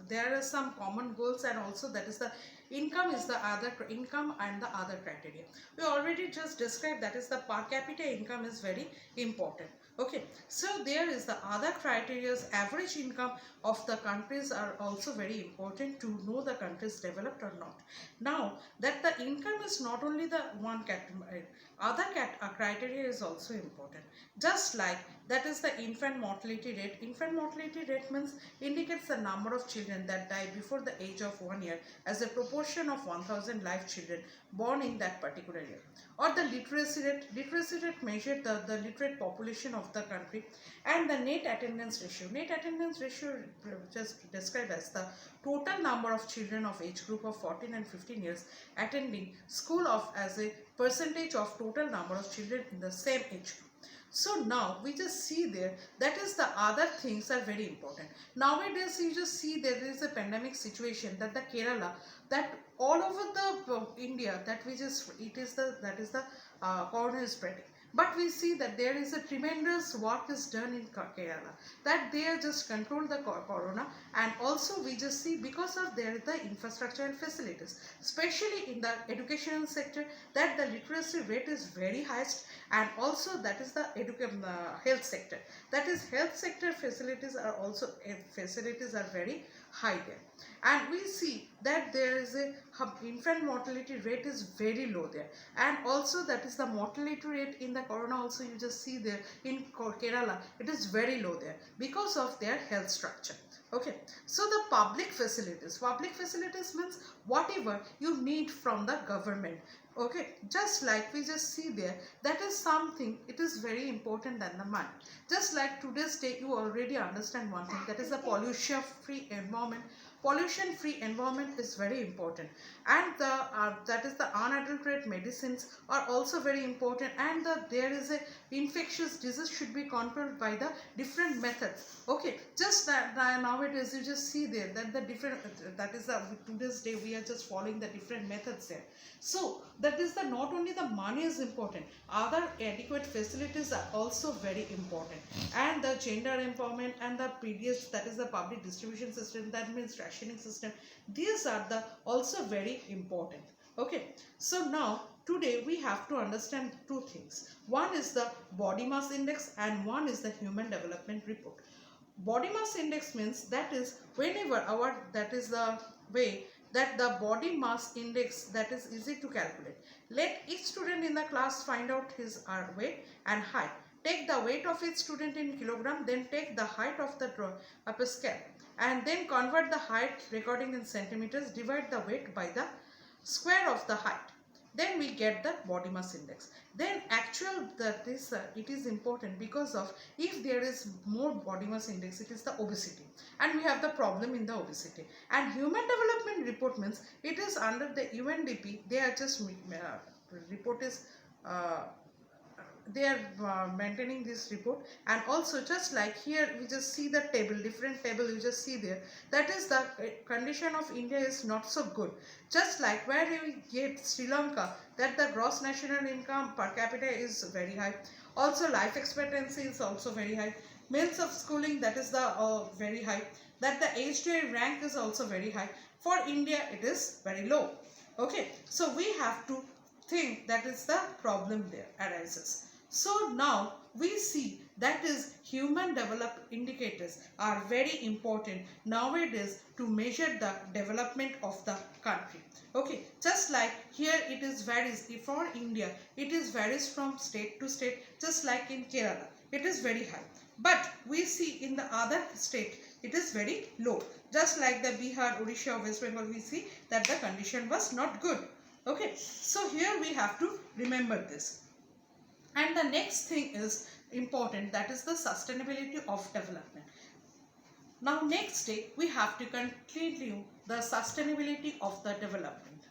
there are some common goals, and also that is the income is the other income and the other criteria. We already just described that is the per capita income is very important. Okay, so there is the other criterias. Average income of the countries are also very important to know the countries developed or not. Now that the income is not only the one category, other criteria is also important. Just like that is the infant mortality rate. Infant mortality rate means indicates the number of children that die before the age of 1 year as a proportion of 1000 live children born in that particular year. Or the literacy rate. Literacy rate measured the literate population of the country. And the net attendance ratio. Net attendance ratio just described as the total number of children of age group of 14 and 15 years attending school of as a percentage of total number of children in the same age group. So now we just see there, that is the other things are very important. Nowadays you just see there is a pandemic situation that the Kerala, that all over the India, that we just it is the that is the corona is spreading. But we see that there is a tremendous work is done in Kerala, that they are just control the corona. And also we just see because of their the infrastructure and facilities, especially in the educational sector, that the literacy rate is very highest. And also that is the health sector, that is health sector facilities are also facilities are very high there. And we see that there is a infant mortality rate is very low there. And also that is the mortality rate in the corona also you just see there in Kerala, it is very low there because of their health structure. Okay, so the public facilities means whatever you need from the government. Okay, just like we just see there, that is something, it is very important than the money. Just like today's day you already understand one thing, that is the pollution free environment. Pollution free environment is very important. And the that is the unadulterated medicines are also very important. And there is a infectious disease should be controlled by the different methods. Okay, just that nowadays you just see there that the different that is the today's day we are just following the different methods there. So that is the not only the money is important, other adequate facilities are also very important. And the gender empowerment and the previous, that is the public distribution system, that means rationing system, these are the also very important. Okay, so now today we have to understand two things. One is the body mass index and one is the human development report. Body mass index means that is whenever our, that is the way that the body mass index, that is easy to calculate. Let each student in the class find out his weight and height. Take the weight of each student in kilogram, then take the height of the upper scale, and then convert the height recording in centimeters, divide the weight by the square of the height. Then we get the body mass index. Then actual that is it is important because of if there is more body mass index, it is the obesity, and we have the problem in the obesity. And human development report means it is under the UNDP. They are just report is they are maintaining this report. And also just like here we just see the table, different table you just see there, that is the condition of India is not so good. Just like where we get Sri Lanka, that the gross national income per capita is very high, also life expectancy is also very high, means of schooling, that is the very high, that the HDI rank is also very high. For India it is very low. Okay, so we have to think that is the problem there arises. So now we see that is human development indicators are very important nowadays to measure the development of the country. Okay, just like here it is varies for India, it is varies from state to state. Just like in Kerala it is very high, but we see in the other state it is very low. Just like the Bihar, Odisha, West Bengal, we see that the condition was not good. Okay, so here we have to remember this. And the next thing is important, that is the sustainability of development. Now next day we have to continue the sustainability of the development.